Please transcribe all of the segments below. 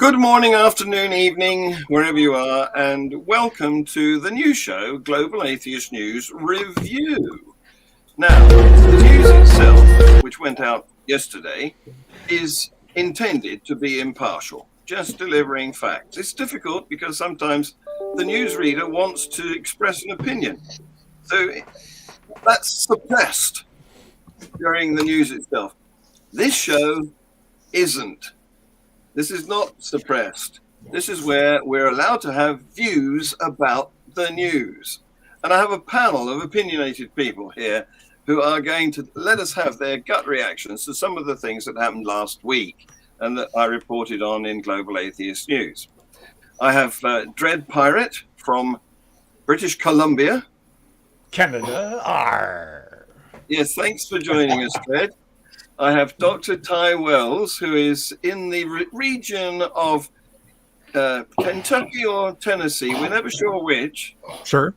Good morning, afternoon, evening, wherever you are, and welcome to the new show, Global Atheist News Review. Now, the news itself, which went out yesterday, is intended to be impartial, just delivering facts. It's difficult because sometimes the newsreader wants to express an opinion. So that's suppressed during the news itself. This show isn't. This is not suppressed. This is where we're allowed to have views about the news. And I have a panel of opinionated people here who are going to let us have their gut reactions to some of the things that happened last week and that I reported on in Global Atheist News. I have Dread Pirate from British Columbia. Canada. Arr. Yes, thanks for joining us, Dread. I have Dr. Ty Wells, who is in the region of Kentucky or Tennessee. We're never sure which. Sure.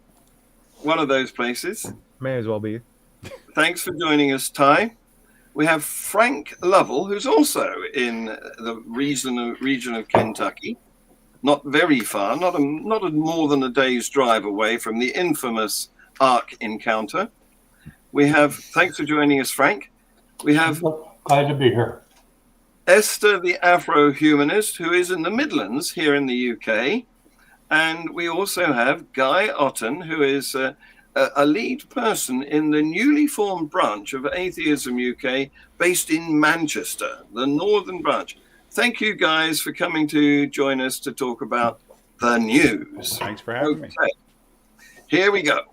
One of those places. May as well be. Thanks for joining us, Ty. We have Frank Lovell, who's also in the region of Kentucky. Not very far, not more than a day's drive away from the infamous Ark encounter. Thanks for joining us, Frank. We have glad to be here. Esther, the Afro-humanist, who is in the Midlands here in the UK. And we also have Guy Otten, who is a lead person in the newly formed branch of Atheism UK based in Manchester, the northern branch. Thank you guys for coming to join us to talk about the news. Thanks for having me. Here we go.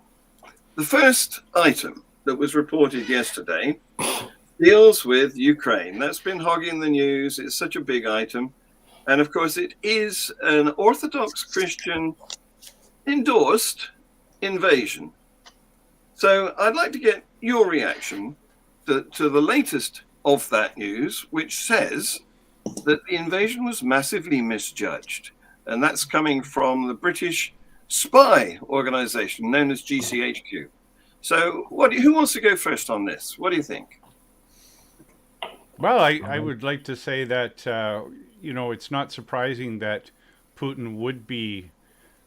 The first item that was reported yesterday deals with Ukraine. That's been hogging the news. It's such a big item. And of course, it is an Orthodox Christian endorsed invasion. So I'd like to get your reaction to the latest of that news, which says that the invasion was massively misjudged. And that's coming from the British spy organization known as GCHQ. So who wants to go first on this? What do you think? Well, I would like to say that, it's not surprising that Putin would be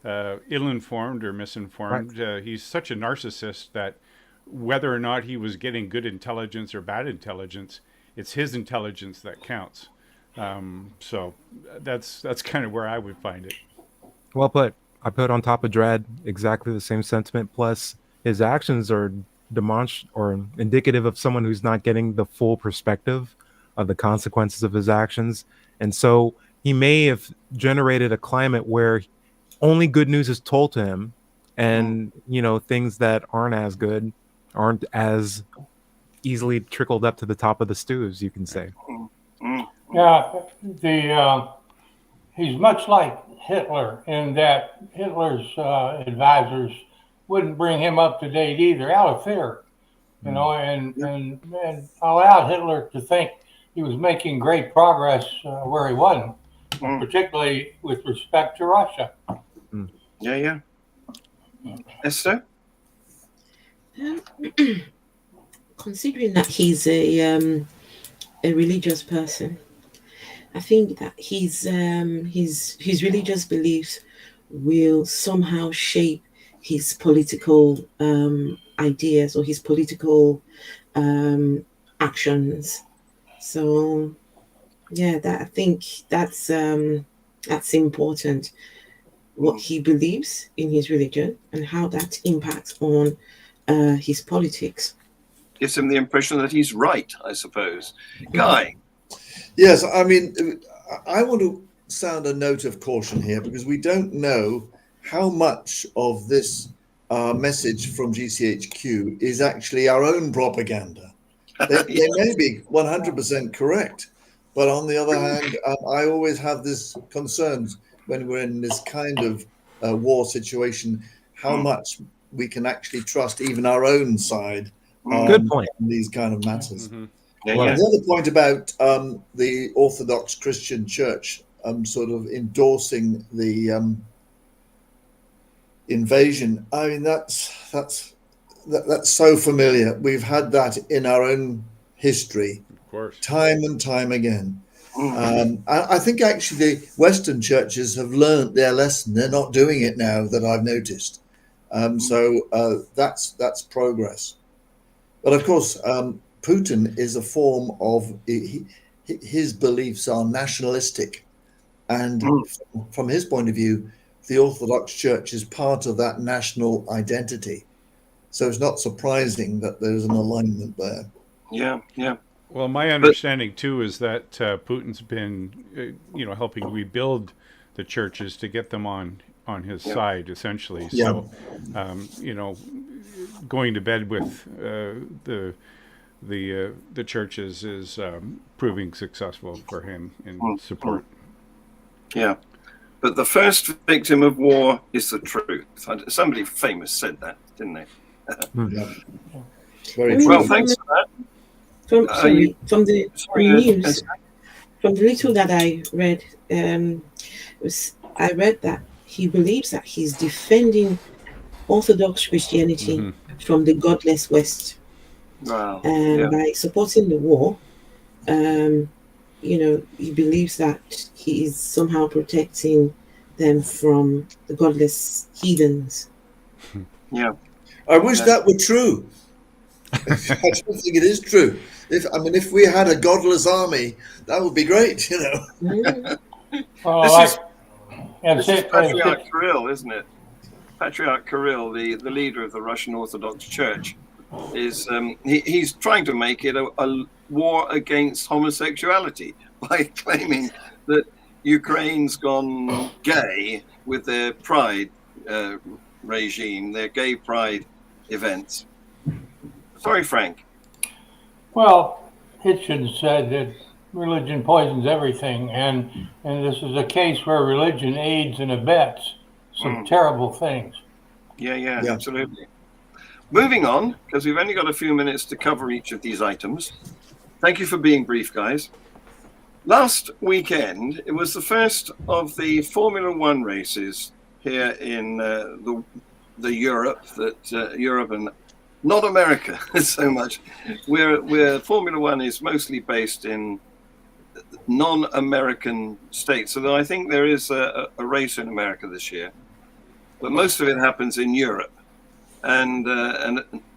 ill-informed or misinformed. Right. He's such a narcissist that whether or not he was getting good intelligence or bad intelligence, it's his intelligence that counts. So that's kind of where I would find it. Well put. I put on top of Dread exactly the same sentiment. Plus, his actions are indicative of someone who's not getting the full perspective of the consequences of his actions. And so he may have generated a climate where only good news is told to him, and things that aren't as good aren't as easily trickled up to the top of the stews, you can say. Yeah, he's much like Hitler in that Hitler's advisors wouldn't bring him up to date either, out of fear, and allowed Hitler to think he was making great progress where he wasn't, particularly with respect to Russia. Yeah. Esther? Considering that he's a religious person, I think that his religious beliefs will somehow shape his political ideas or his political actions. So, yeah, I think that's important. What he believes in his religion and how that impacts on his politics. Gives him the impression that he's right, I suppose. Guy? Yes, I mean, I want to sound a note of caution here because we don't know how much of this message from GCHQ is actually our own propaganda. They may be 100% correct, but on the other hand, I always have this concerns when we're in this kind of war situation, how much we can actually trust even our own side. Good point. In these kind of matters. Mm-hmm. The other point about the Orthodox Christian Church sort of endorsing the invasion. I mean, that's so familiar. We've had that in our own history, of course, time and time again. I think actually the Western churches have learned their lesson. They're not doing it now, that I've noticed. So that's progress. But of course, Putin is a form of his beliefs are nationalistic, and from his point of view, the Orthodox Church is part of that national identity. So it's not surprising that there's an alignment there. Yeah, yeah. Well, my understanding too is that Putin's been, helping rebuild the churches to get them on his side, essentially. Yeah. So, going to bed with the churches is proving successful for him in support. Yeah. But the first victim of war is the truth. Somebody famous said that, didn't they? Yeah. Very mean, true. Well, thanks for that. From the news, yes. from the little that I read, I read that he believes that he's defending Orthodox Christianity from the godless West. Wow. And by supporting the war, he believes that he is somehow protecting them from the godless heathens. Yeah. I wish that were true. I don't think it is true. If we had a godless army, that would be great, This is Patriarch Kirill, isn't it? Patriarch Kirill, the leader of the Russian Orthodox Church, is he's trying to make it a war against homosexuality by claiming that Ukraine's gone gay with their pride regime, their gay pride events. Sorry, Frank. Well, Hitchens said that religion poisons everything, and this is a case where religion aids and abets some terrible things. Yeah, absolutely. Moving on, because we've only got a few minutes to cover each of these items. Thank you for being brief, guys. Last weekend, it was the first of the Formula One races here in the Europe and not America so much. Where Formula One is mostly based in non-American states. So I think there is a race in America this year, but most of it happens in Europe and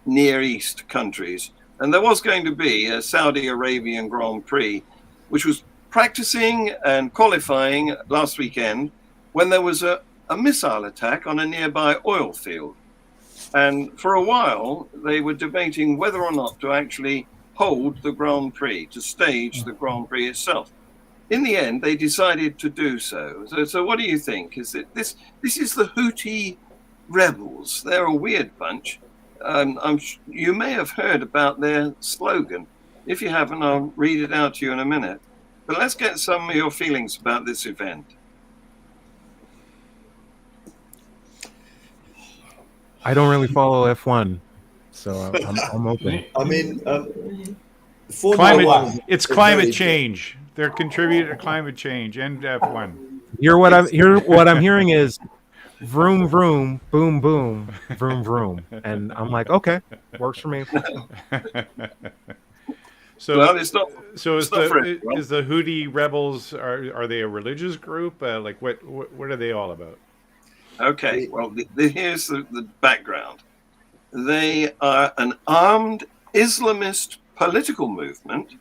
Near East countries. And there was going to be a Saudi Arabian Grand Prix, which was practicing and qualifying last weekend when there was a missile attack on a nearby oil field. And for a while, they were debating whether or not to actually hold the Grand Prix, to stage the Grand Prix itself. In the end, they decided to do so. So what do you think? Is it this is the Houthi rebels? They're a weird bunch. You may have heard about their slogan. If you haven't, I'll read it out to you in a minute. But let's get some of your feelings about this event. I don't really follow F1, so I'm open. It's climate change. They're contributing to climate change and F1. What I'm hearing is vroom vroom, boom boom, vroom vroom, and I'm like, okay, works for me. So, well, it's not. So is the Houthi rebels? Are they a religious group? Like what are they all about? Okay, well, here's the background. They are an armed Islamist political movement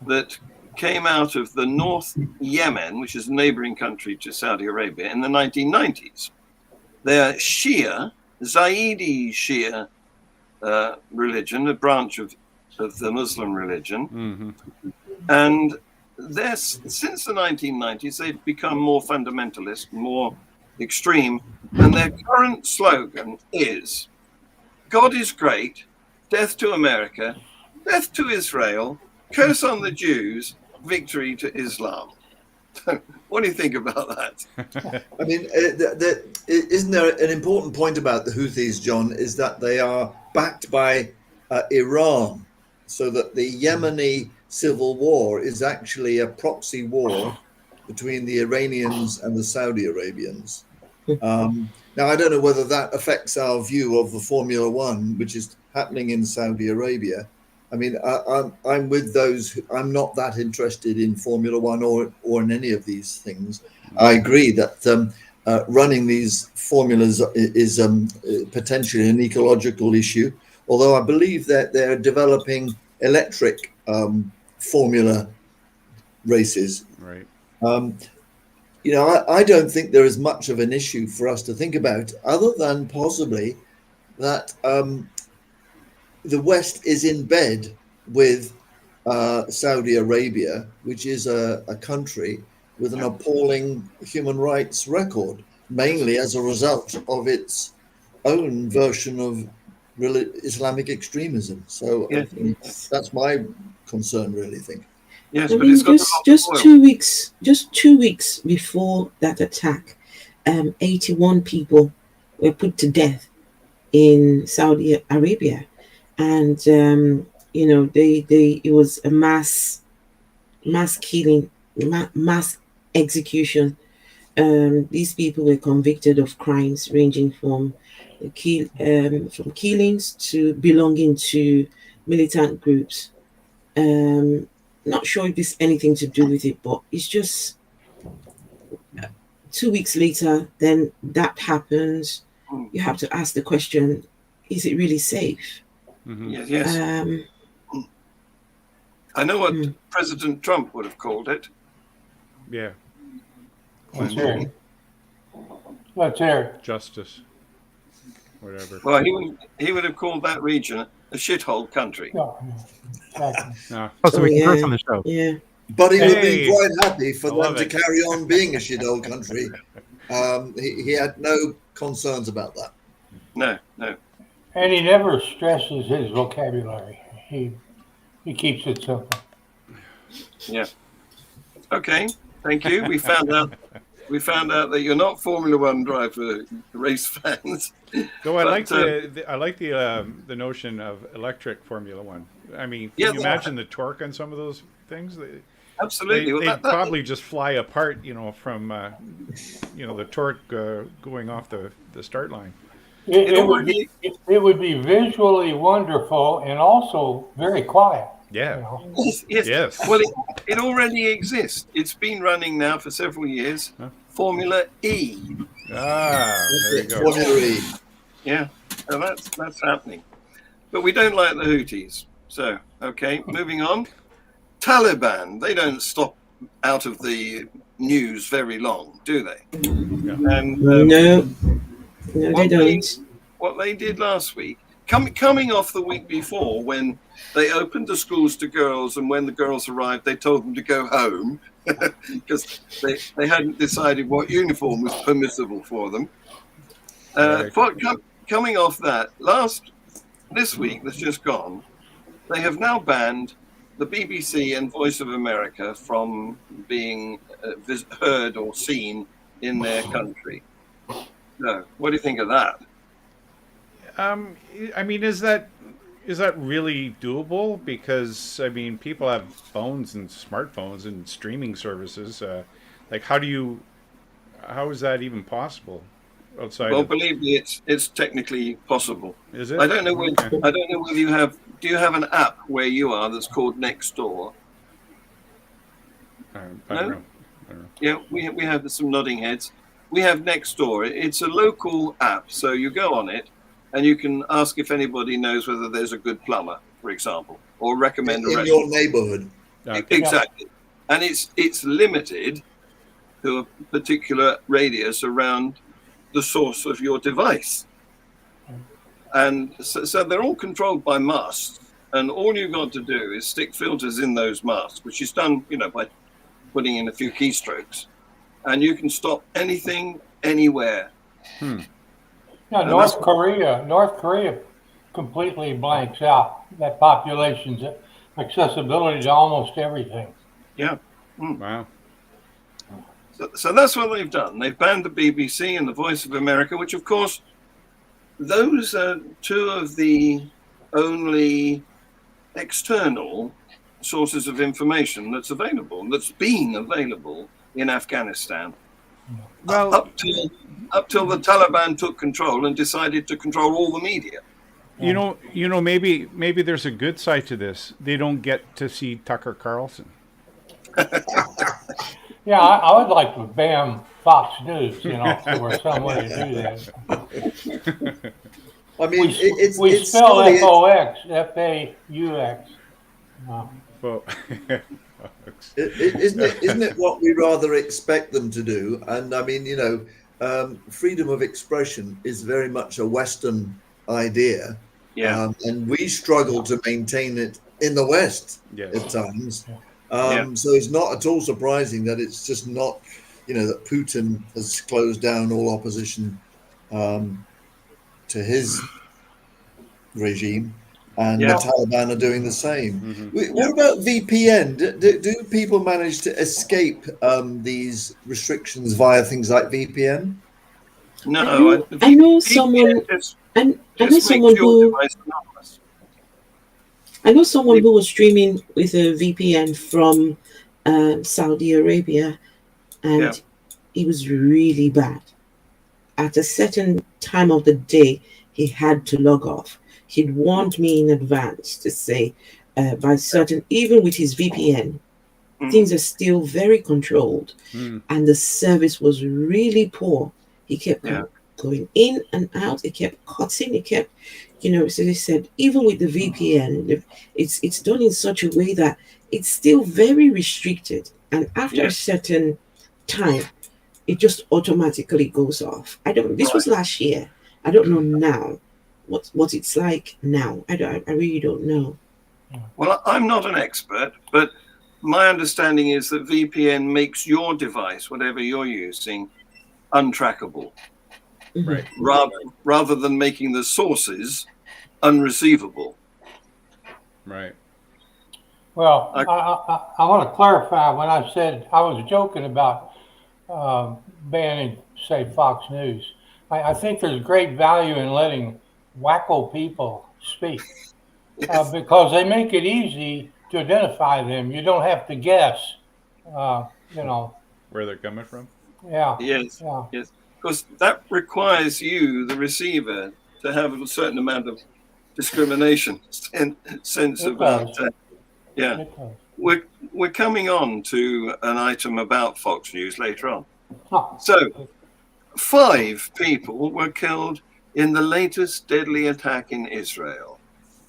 that came out of the North Yemen, which is a neighboring country to Saudi Arabia, in the 1990s. They're Shia, Zaidi Shia religion, a branch of the Muslim religion. And since the 1990s, they've become more fundamentalist, more extreme, and their current slogan is God is great, death to America, death to Israel, curse on the Jews, victory to Islam. What do you think about that? I mean, isn't there an important point about the Houthis, John, is that they are backed by Iran, so that the Yemeni civil war is actually a proxy war between the Iranians and the Saudi Arabians. Now, I don't know whether that affects our view of the Formula One, which is happening in Saudi Arabia, I mean, I'm with those. I'm not that interested in Formula One or in any of these things. I agree that running these formulas is potentially an ecological issue. Although I believe that they're developing electric formula races. Right. You know, I don't think there is much of an issue for us to think about, other than possibly that the West is in bed with Saudi Arabia, which is a country with an appalling human rights record, mainly as a result of its own version of Islamic extremism. So Yes. that's my concern, really. I think. Yes, I but it's mean, got a lot just of oil. 2 weeks, just 2 weeks before that attack, 81 people were put to death in Saudi Arabia, and it was a mass killing, mass execution. These people were convicted of crimes ranging from from killings to belonging to militant groups. Not sure if this anything to do with it, but it's just 2 weeks later, then that happens. Mm. You have to ask the question: is it really safe? Mm-hmm. Yes, yes. I know what President Trump would have called it. Yeah. Let's hear it. Let's hear it. Justice. Whatever. Well, he would have called that region a shithole country. Yeah, exactly. Ah, Oh, so we can yeah, curse on the show. yeah. But he would Hey, be quite happy for I them love to it. carry on being a shithole country. He had no concerns about that. No, no. And he never stresses his vocabulary. He keeps it simple. Yeah. Okay. Thank you. We found out that you're not Formula One driver race fans. Though I But, like the notion of electric Formula One. I mean, Yeah, can you imagine the torque on some of those things? Absolutely. Well, They'd that- probably just fly apart, from the torque going off the start line. It would be visually wonderful and also very quiet. Yeah. You know? Yes. Yes. Well, it already exists. It's been running now for several years. Huh? Formula E. Ah, there you go. Formula E. Yeah. So that's happening. But we don't like the Houthis. So, okay, moving on. Taliban. They don't stop out of the news very long, do they? Yeah. And No, they what don't. what they did last week, coming off the week before when they opened the schools to girls, and when the girls arrived, they told them to go home because they hadn't decided what uniform was permissible for them. Coming off that, this week that's just gone, they have now banned the BBC and Voice of America from being heard or seen in their country. So, what do you think of that? I mean, is that really doable? Because I mean, people have phones and smartphones and streaming services. Like, how is that even possible? Outside Well, believe me, it's technically possible. Is it? I don't know whether Okay. you do you have an app where you are that's called Nextdoor? I No? don't know. Yeah, we have some nodding heads. We have Nextdoor. It's a local app, so you go on it and you can ask if anybody knows whether there's a good plumber, for example, or recommend a In restaurant. your neighborhood. Okay. Exactly. And it's limited to a particular radius around the source of your device. And so they're all controlled by masks, and all you've got to do is stick filters in those masks, which is done, by putting in a few keystrokes, and you can stop anything, anywhere. Yeah, North Korea completely blanks out that population's accessibility to almost everything. Yeah. Wow. So that's what they've done. They've banned the BBC and the Voice of America, which, of course, those are two of the only external sources of information that's being available in Afghanistan. Well, Up till the Taliban took control and decided to control all the media. Maybe there's a good side to this. They don't get to see Tucker Carlson. Yeah, I would like to ban Fox News, if there were some way to do that. I mean, We it's spell surely FOX, FAUX. Well, isn't it what we rather expect them to do? And I mean, freedom of expression is very much a Western idea, Yeah. and we struggle to maintain it in the West yes. at times. Yeah. So it's not at all surprising that it's just not, that Putin has closed down all opposition to his regime, and Yeah. the Taliban are doing the same. Mm-hmm. What about VPN? Do people manage to escape these restrictions via things like VPN? No, I know someone. I know someone who. I know someone who was streaming with a VPN from Saudi Arabia, and it was really bad. At a certain time of the day, he had to log off. He'd warned me in advance to say, by certain, even with his VPN, things are still very controlled, and the service was really poor. He kept going in and out. It kept cutting. It kept, So they said, even with the VPN, it's done in such a way that it's still very restricted, and after a certain time, it just automatically goes off. This was last year. I don't know now what it's like now. I really don't know. Well, I'm not an expert, but my understanding is that VPN makes your device, whatever you're using, untrackable. Right. Rather than making the sources unreceivable. Right. Well, I want to clarify when I said I was joking about banning, say, Fox News. I think there's great value in letting wacko people speak because they make it easy to identify them. You don't have to guess, where they're coming from. Yeah. Yes. Yeah. Yes. Because that requires you, the receiver, to have a certain amount of discrimination sense about. Yeah. We're coming on to an item about Fox News later on. So, 5 people were killed in the latest deadly attack in Israel.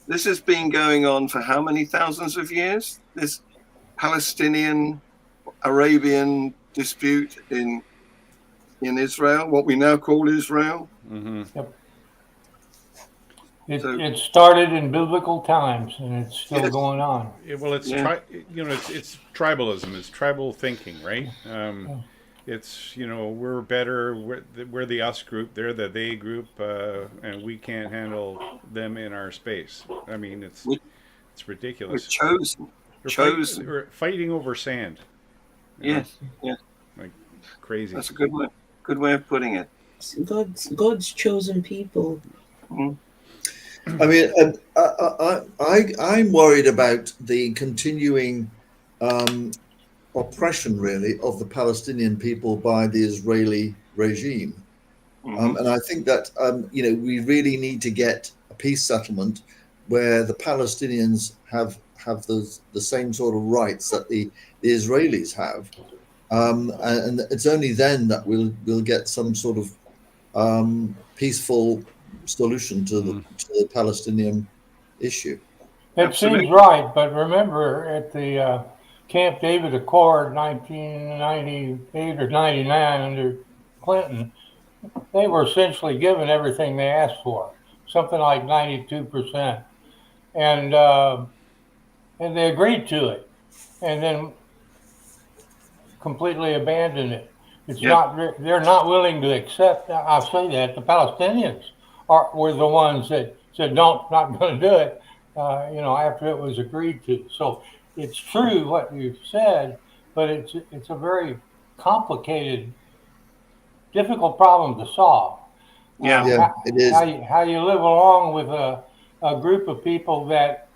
This has been going on for how many thousands of years? This Palestinian-Arabian dispute in Israel, what we now call Israel. Mm-hmm. Yep. It started in biblical times, and it's still going on. Well, it's it's tribalism. It's tribal thinking, right? It's we're better. We're the us group. They're the they group, and we can't handle them in our space. I mean, it's ridiculous. We're chosen. We're fighting over sand. Yes. Yeah. Like crazy. That's a good way of putting it. God's chosen people. Mm-hmm. I mean, I'm worried about the continuing oppression, really, of the Palestinian people by the Israeli regime. And I think that, we really need to get a peace settlement where the Palestinians have the same sort of rights that the Israelis have. And it's only then that we'll get some sort of peaceful solution to the Palestinian issue. It seems right, but remember at the Camp David Accord, 1998 or 99 under Clinton, they were essentially given everything they asked for, something like 92%, and they agreed to it, and then completely abandoned it. It's not. They're not willing to accept. I say that the Palestinians were the ones that said, "Not going to do it." After it was agreed to. So it's true what you've said, but it's a very complicated, difficult problem to solve. It is. How you live along with a group of people that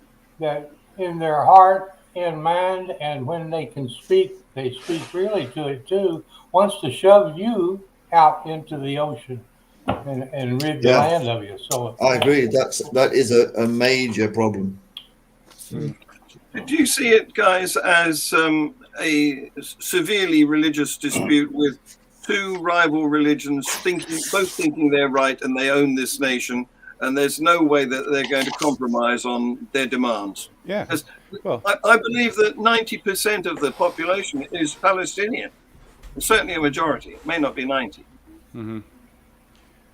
in their heart and mind, and when they can speak, they speak freely to it too, wants to shove you out into the ocean and rid the Yeah. land of you. So I agree. That is a major problem. Do you see it, guys, as a severely religious dispute with two rival religions both thinking they're right and they own this nation, and there's no way that they're going to compromise on their demands? Yeah. Because Well, I believe that 90% of the population is Palestinian. Certainly a majority. It may not be 90.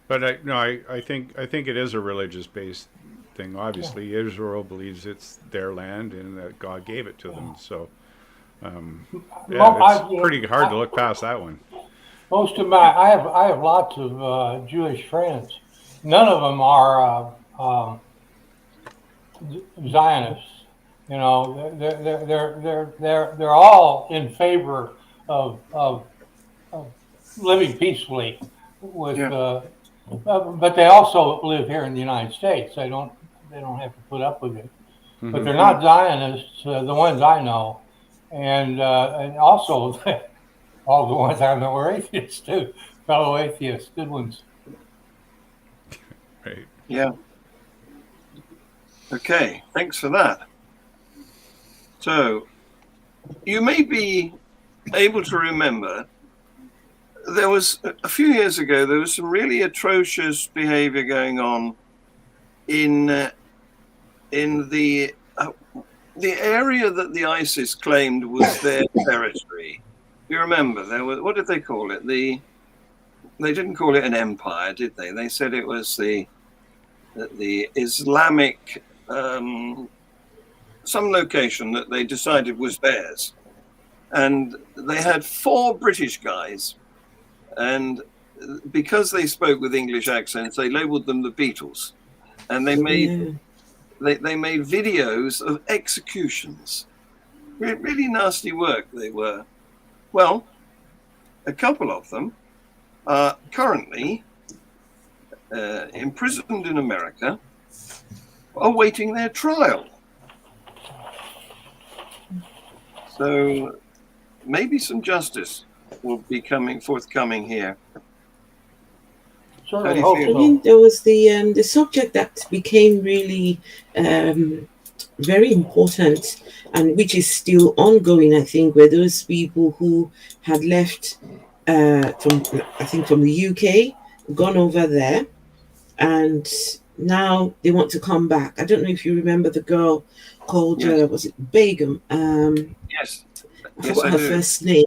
but I think it is a religious-based thing. Obviously, Israel believes it's their land and that God gave it to them. So, yeah, it's pretty hard to look past that one. most of I have lots of Jewish friends. None of them are Zionists. You know, they're all in favor of living peacefully with. But they also live here in the United States. They don't have to put up with it. But they're not Zionists, the ones I know, and also all the ones I know are atheists too, fellow atheists, good ones. Right. Yeah. Okay, thanks for that. So, you may be able to remember there was a few years ago, there was some really atrocious behavior going on in the area that the ISIS claimed was their territory. You remember there was, what did they call it? They didn't call it an empire, did they? They said it was the Islamic some location that they decided was theirs, and they had 4 British guys, and because they spoke with English accents, they labeled them the Beatles, and they made they made videos of executions. Really nasty work they were. Well, a couple of them are currently imprisoned in America, awaiting their trial. So maybe some justice will be forthcoming here. Sure, How do you feel? I mean, there was the subject that became really very important, and which is still ongoing. I think were those people who had left from the UK, gone over there, and now they want to come back. I don't know if you remember the girl called was it Begum? Yes. I forgot her first name.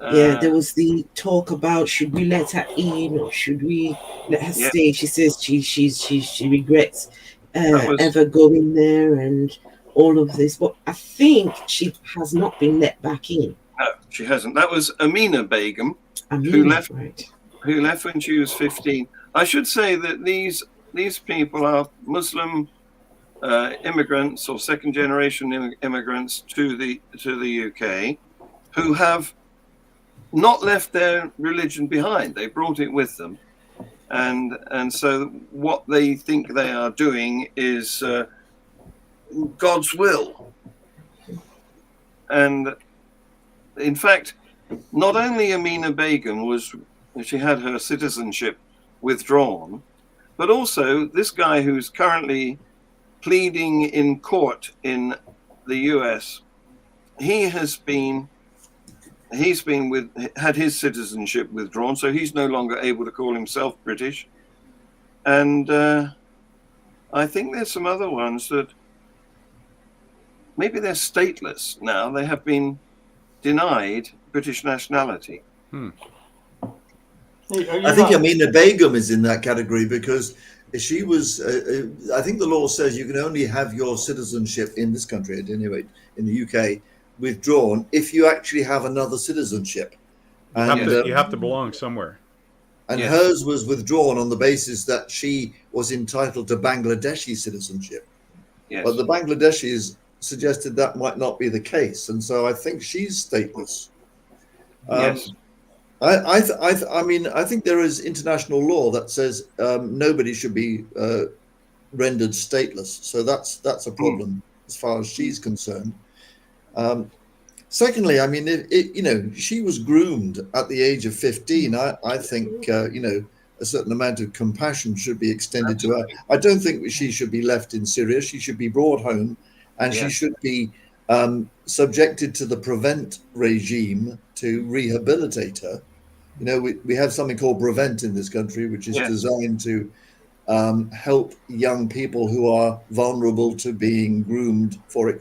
Yeah, there was the talk about should we let her in or should we let her stay. She says she regrets ever going there and all of this. But I think she has not been let back in. No, she hasn't. That was Amina Begum, who left when she was 15. I should say that these people are Muslim immigrants or second generation immigrants to the UK, who have not left their religion behind. They brought it with them, and so what they think they are doing is God's will. And in fact, not only Amina Begum she had her citizenship withdrawn, but also this guy who's currently pleading in court in the US, had his citizenship withdrawn, so he's no longer able to call himself British. And I think there's some other ones that maybe they're stateless now. They have been denied British nationality. I think Amina Begum is in that category because she was, I think the law says you can only have your citizenship in this country, at any rate, in the UK, withdrawn if you actually have another citizenship. You have to belong somewhere. And hers was withdrawn on the basis that she was entitled to Bangladeshi citizenship. Yes. But the Bangladeshis suggested that might not be the case. And so I think she's stateless. Yes. I mean, I think there is international law that says nobody should be rendered stateless. So that's a problem as far as she's concerned. Secondly, I mean, she was groomed at the age of 15. I think, a certain amount of compassion should be extended to her. I don't think she should be left in Syria. She should be brought home, and she should be subjected to the Prevent regime to rehabilitate her. You know, we have something called Prevent in this country, which is designed to help young people who are vulnerable to being groomed for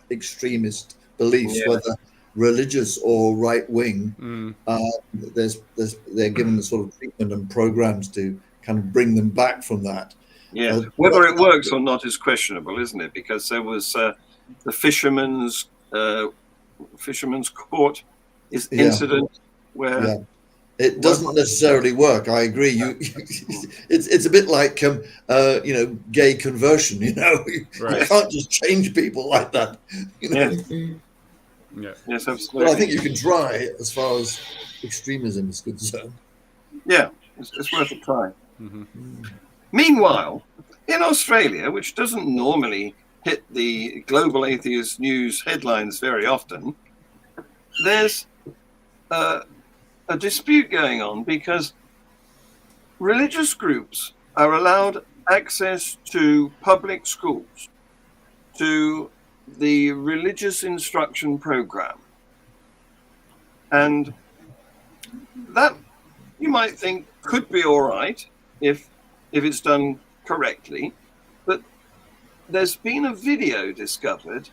extremist beliefs, whether religious or right wing. They're given the sort of treatment and programs to kind of bring them back from that. Whether it works or not is questionable, isn't it? Because there was the fisherman's court incident where it doesn't necessarily work. I agree. It's a bit like gay conversion. You know, you can't just change people like that. You know? Yes, absolutely. But I think you can try as far as extremism is concerned. Yeah, it's worth a try. Meanwhile, in Australia, which doesn't normally hit the Global Atheist News headlines very often, there's a dispute going on because religious groups are allowed access to public schools, to the religious instruction program. And that, you might think, could be all right if it's done correctly. But there's been a video discovered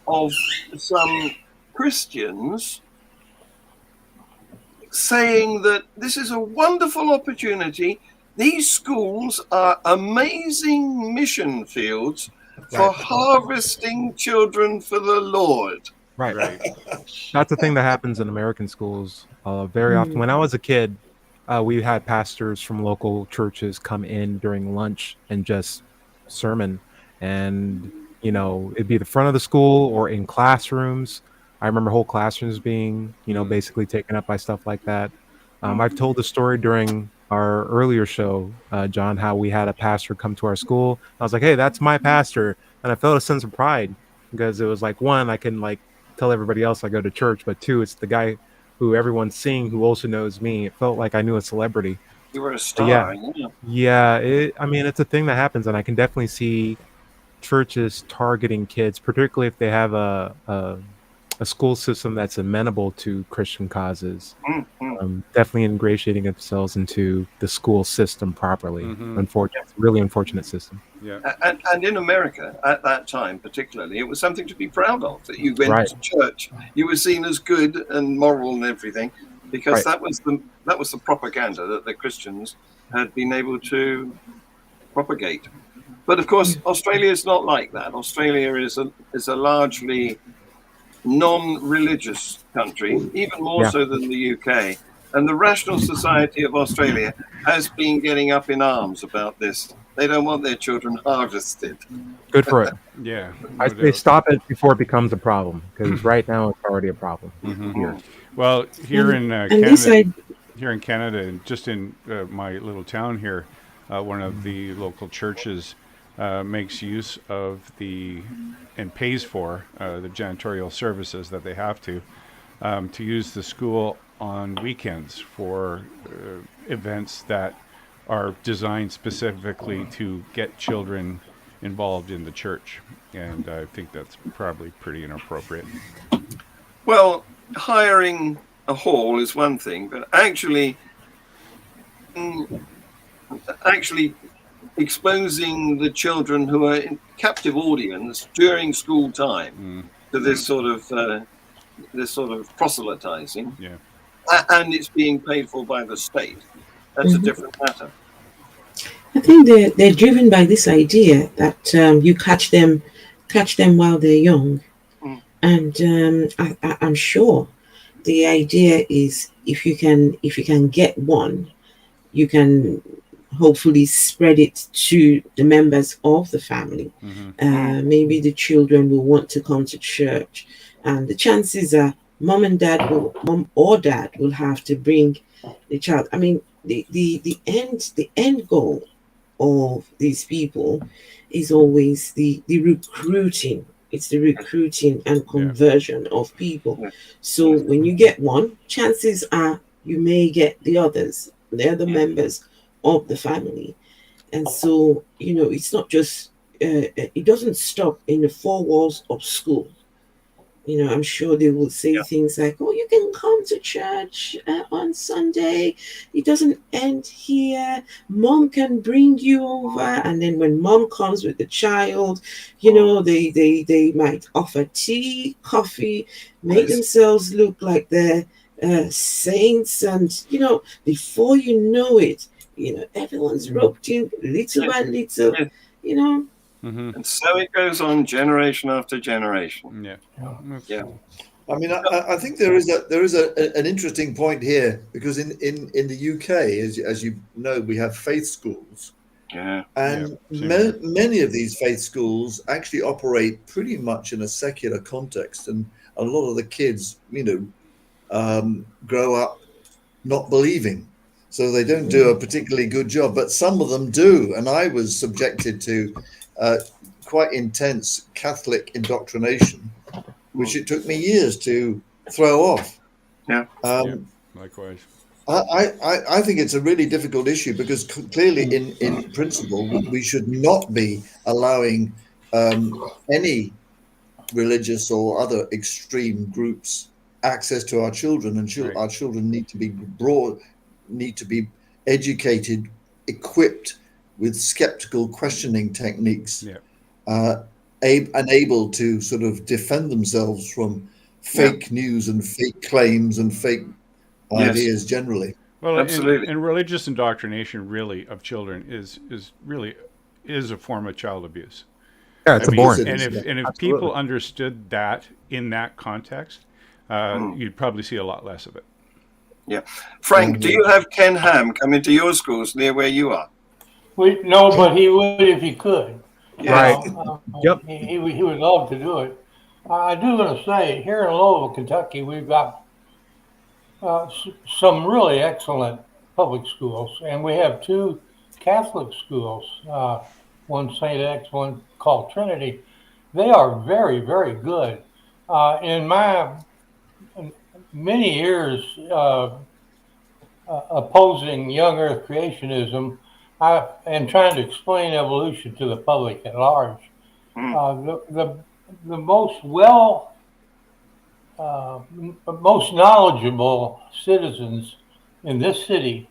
of some Christians saying that this is a wonderful opportunity. These schools are amazing mission fields for harvesting children for the Lord. Right. That's the thing that happens in American schools very often. When I was a kid, we had pastors from local churches come in during lunch and just sermon. And, you know, it'd be the front of the school or in classrooms. I remember whole classrooms being, basically taken up by stuff like that. I've told the story during our earlier show, John, how we had a pastor come to our school. I was like, hey, that's my pastor. And I felt a sense of pride because it was like, one, I can like tell everybody else I go to church, but two, it's the guy who everyone's seeing who also knows me. It felt like I knew a celebrity. You were a star. It's a thing that happens, and I can definitely see churches targeting kids, particularly if they have a school system that's amenable to Christian causes. Definitely ingratiating themselves into the school system properly. Unfortunate, really unfortunate system. And in America at that time, particularly, it was something to be proud of that you went to church. You were seen as good and moral and everything, because that was the propaganda that the Christians had been able to propagate. But of course, Australia is not like that. Australia is a largely non-religious country, even more so than the UK. And the Rational Society of Australia has been getting up in arms about this. They don't want their children harvested. Good for it. No I say stop it before it becomes a problem, because right now it's already a problem here. Well, here in Canada, and just in my little town here, one of the local churches makes use of and pays for the janitorial services that they have to use the school on weekends for events that are designed specifically to get children involved in the church. And I think that's probably pretty inappropriate. Well, hiring a hall is one thing, but actually exposing the children who are in captive audience during school time to this sort of proselytizing, and it's being paid for by the state. That's a different matter. I think they're driven by this idea that you catch them while they're young, and I'm sure the idea is if you can get one, you can hopefully spread it to the members of the family. Maybe the children will want to come to church, and the chances are mom or dad will have to bring the child. I mean, the end goal of these people is always the recruiting. It's the recruiting and conversion of people. So when you get one, chances are you may get the others the other members of the family. And so, it's not just, it doesn't stop in the four walls of school. I'm sure they will say things like, oh, you can come to church on Sunday. It doesn't end here. Mom can bring you over. And then when mom comes with the child, they might offer tea, coffee, make themselves look like they're saints. And, before you know it, everyone's roped in little by little, Mm-hmm. And so it goes on generation after generation. Yeah. I mean, I think there is an interesting point here, because in the UK, as you know, we have faith schools. And many of these faith schools actually operate pretty much in a secular context, and a lot of the kids, grow up not believing, so they don't do a particularly good job. But some of them do, and I was subjected to quite intense Catholic indoctrination, which it took me years to throw off. Likewise. I think it's a really difficult issue, because clearly, in principle, we should not be allowing any religious or other extreme groups access to our children, and our children need to be educated, equipped with skeptical questioning techniques, and able to sort of defend themselves from fake news and fake claims and fake ideas generally. Well, absolutely. And religious indoctrination really of children is a form of child abuse. Yeah, it's abhorrent. And if people understood that in that context, you'd probably see a lot less of it. Yeah. Frank, do you have Ken Ham come into your schools near where you are? No, but he would if he could. Right. Yep. He would love to do it. I do want to say, here in Louisville, Kentucky, we've got some really excellent public schools, and we have two Catholic schools, one St. X, one called Trinity. They are very, very good. In my many years opposing young Earth creationism, and trying to explain evolution to the public at large, the most most knowledgeable citizens in this city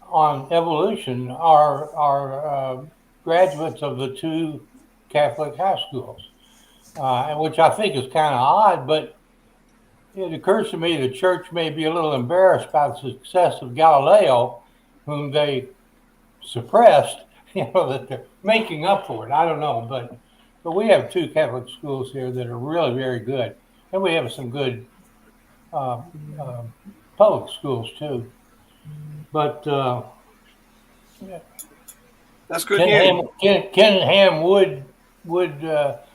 on evolution are graduates of the two Catholic high schools, which I think is kind of odd, but it occurs to me the church may be a little embarrassed by the success of Galileo, whom they suppressed, that they're making up for it. I don't know, but we have two Catholic schools here that are really very good, and we have some good public schools too. But that's good news. Ken Ham would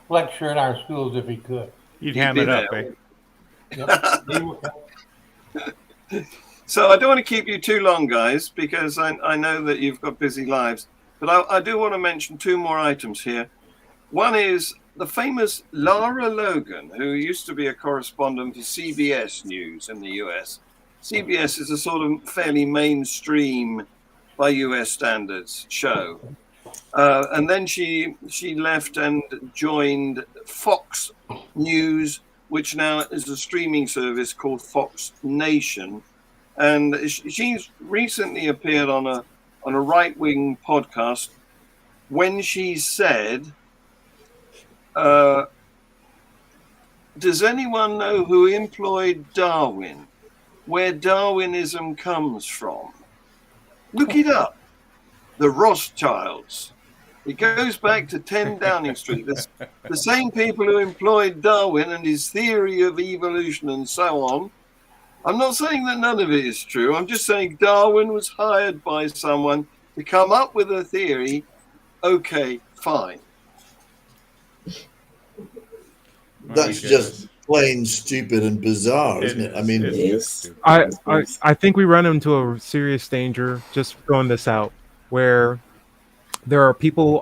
lecture in our schools if he could. You'd ham it up, eh? So I don't want to keep you too long, guys, because I know that you've got busy lives. But I do want to mention two more items here. One is the famous Lara Logan, who used to be a correspondent for CBS News in the US. CBS is a sort of fairly mainstream, by US standards, show. And then she left and joined Fox News, which now is a streaming service called Fox Nation. And she's recently appeared on a right-wing podcast when she said, does anyone know who employed Darwin? Where Darwinism comes from? Look it up. The Rothschilds. It goes back to 10 Downing Street. The same people who employed Darwin and his theory of evolution and so on. I'm not saying that none of it is true. I'm just saying Darwin was hired by someone to come up with a theory. Okay, fine. That's just plain stupid and bizarre, isn't it? I mean, I think we run into a serious danger, just throwing this out, where there are people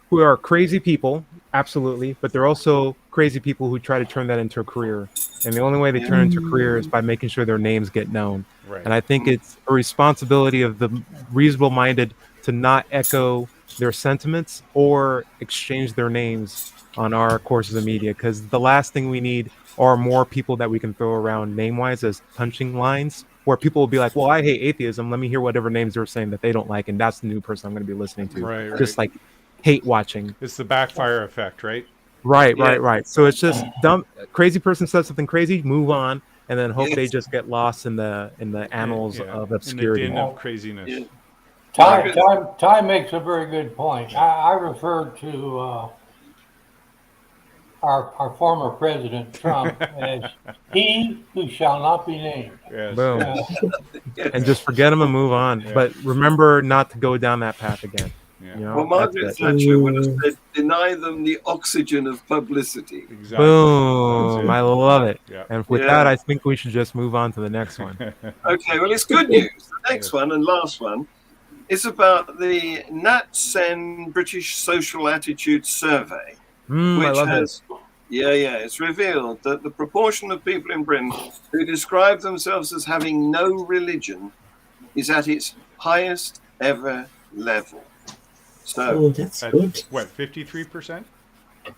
who are crazy people Absolutely, but there are also crazy people who try to turn that into a career, and the only way they turn it into a career is by making sure their names get known. Right. And I think it's a responsibility of the reasonable-minded to not echo their sentiments or exchange their names on our courses of media, because the last thing we need are more people that we can throw around name-wise as punching lines, where people will be like, "Well, I hate atheism. Let me hear whatever names they're saying that they don't like, and that's the new person I'm going to be listening to." Right, Just right. like hate watching. It's the backfire effect, right? Right, Yeah. right. So it's just dumb. Crazy person says something crazy, move on, and then hope they Yes. just get lost in the annals Yeah. of In the obscurity. din of craziness. Yeah. Ty makes a very good point. I referred to our former president Trump as he who shall not be named. Yes. Boom. yes. And just forget them and move on. Yeah. But remember not to go down that path again. Yeah. You know, Well, that's Margaret it. Thatcher would have said, deny them the oxygen of publicity. Exactly. Boom. That's it. I love it. Yeah. And with Yeah. that, I think we should just move on to the next one. Okay, well, it's good news. The next one and last one is about the NatSen British Social Attitude Survey, I which love has, it's revealed that the proportion of people in Britain who describe themselves as having no religion is at its highest ever level. So, that's good. What, 53%?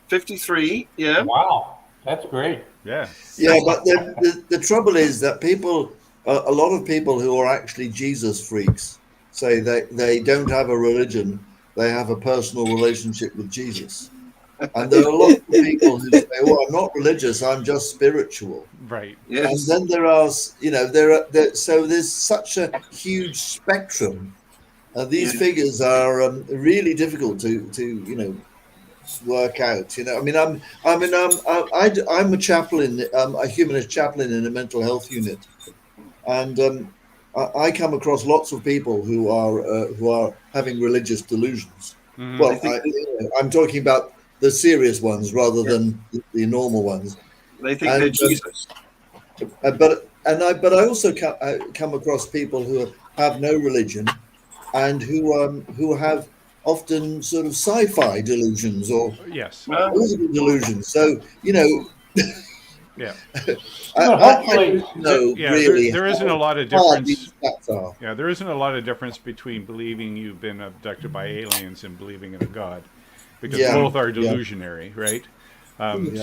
53, yeah. Wow, that's great. Yeah. Yeah, but the trouble is that people, a lot of people who are actually Jesus freaks, say they don't have a religion, they have a personal relationship with Jesus. And there are a lot of people who say, "Oh, I'm not religious, I'm just spiritual." Right. Yes. And then there are, so there's such a huge spectrum. These Yeah. figures are really difficult to work out. I mean, I'm a chaplain, a humanist chaplain in a mental health unit, and I come across lots of people who are having religious delusions. Mhm. Well, I'm talking about the serious ones rather than the normal ones. They think they're Jesus. But I also come across people who have no religion and who have often sort of sci-fi delusions or Yes. political delusions. So Yeah. Hopefully, there isn't a lot of difference. Are. Yeah, there isn't a lot of difference between believing you've been abducted by aliens and believing in a god, because both are delusionary, right?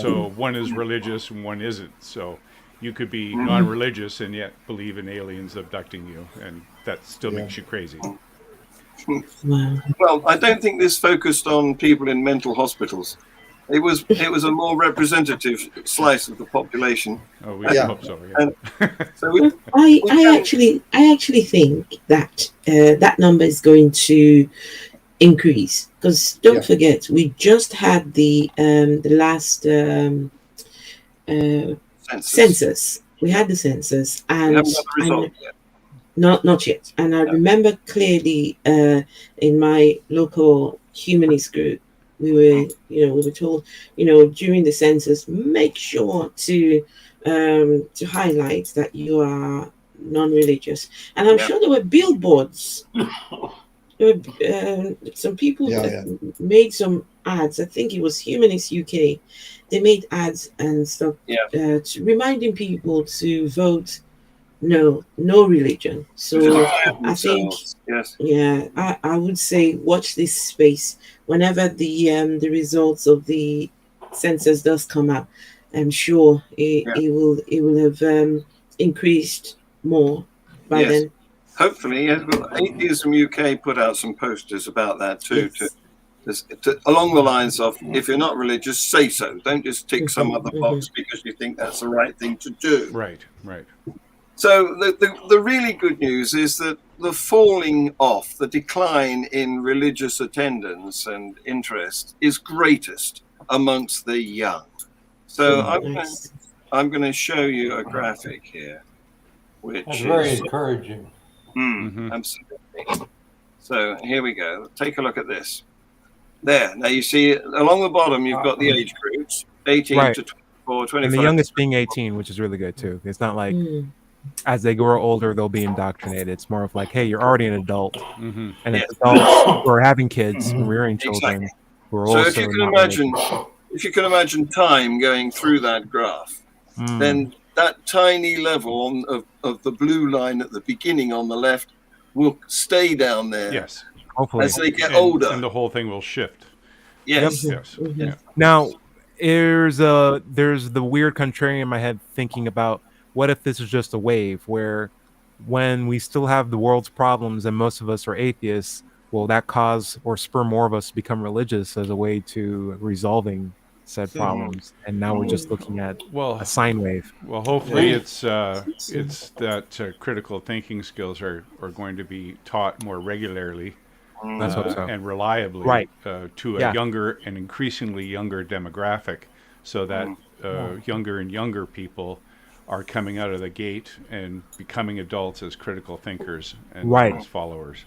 So one is religious and one isn't. So you could be non-religious and yet believe in aliens abducting you, and that still makes you crazy. Wow. Well, I don't think this focused on people in mental hospitals. It was a more representative slice of the population. Oh, we hope so. Yeah. And so I actually think that that number is going to increase, because don't forget, we just had the last census. We had the census, and we haven't got the result yet. Not yet. And I remember clearly in my local humanist group, we were told, during the census, make sure to highlight that you are non-religious. And I'm sure there were billboards. There were some people made some ads. I think it was Humanist UK. They made ads and stuff reminding people to vote no religion. So I think I would say watch this space whenever the results of the census does come out. I'm sure it will have increased more by then. Hopefully, Atheism UK put out some posters about that too, to along the lines of, if you're not religious, say so. Don't just tick some other box because you think that's the right thing to do. Right. So the really good news is that the falling off, the decline in religious attendance and interest is greatest amongst the young. So I'm going to show you a graphic here, which is very encouraging. Absolutely. So here we go. Take a look at this. There. Now you see along the bottom, you've got the age groups, 18 to 24, 25. And the youngest being 18, which is really good too. It's not like as they grow older, they'll be indoctrinated. It's more of like, hey, you're already an adult. And it's adults who are having kids and rearing children We're So also if you can imagine time going through that graph, then that tiny level of the blue line at the beginning on the left will stay down there. Yes. hopefully. As they get older. And the whole thing will shift. Yes. Yes. Yeah. Now, there's the weird contrarian in my head thinking about what if this is just a wave where when we still have the world's problems and most of us are atheists, will that cause or spur more of us to become religious as a way to resolving said problems? And now we're just looking at a sine wave. Well, hopefully it's that critical thinking skills are going to be taught more regularly Let's hope so. and reliably Right. To a younger and increasingly younger demographic, so that younger and younger people are coming out of the gate and becoming adults as critical thinkers and as followers.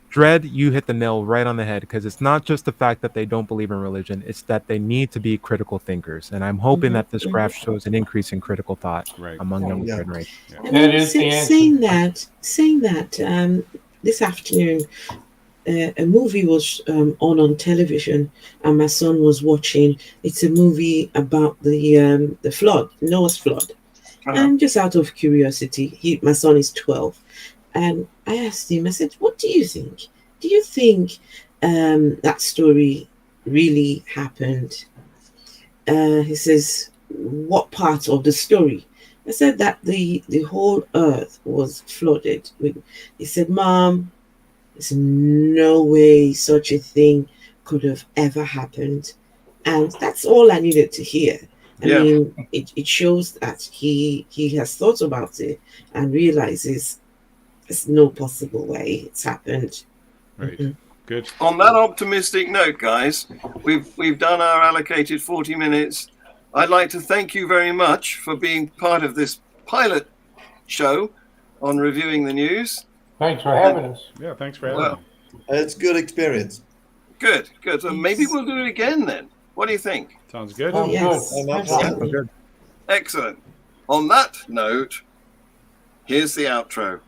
Dread, you hit the nail right on the head, because it's not just the fact that they don't believe in religion, it's that they need to be critical thinkers. And I'm hoping that this graph shows an increase in critical thought among younger generation. I mean, saying that, this afternoon, a movie was on television, and my son was watching. It's a movie about the flood, Noah's flood. And just out of curiosity, my son is 12. And I asked him, I said, what do you think? Do you think that story really happened? He says, what part of the story? I said that the whole earth was flooded. He said, Mom, there's no way such a thing could have ever happened. And that's all I needed to hear. I mean, it shows that he has thought about it and realizes there's no possible way it's happened. Right. Good. On that optimistic note, guys, we've done our allocated 40 minutes. I'd like to thank you very much for being part of this pilot show on reviewing the news. Thanks for having us. Yeah, thanks for having me. It's good experience. Good. So maybe we'll do it again then. What do you think? Sounds good. Oh, yes, Absolutely. Good. Excellent. On that note, here's the outro.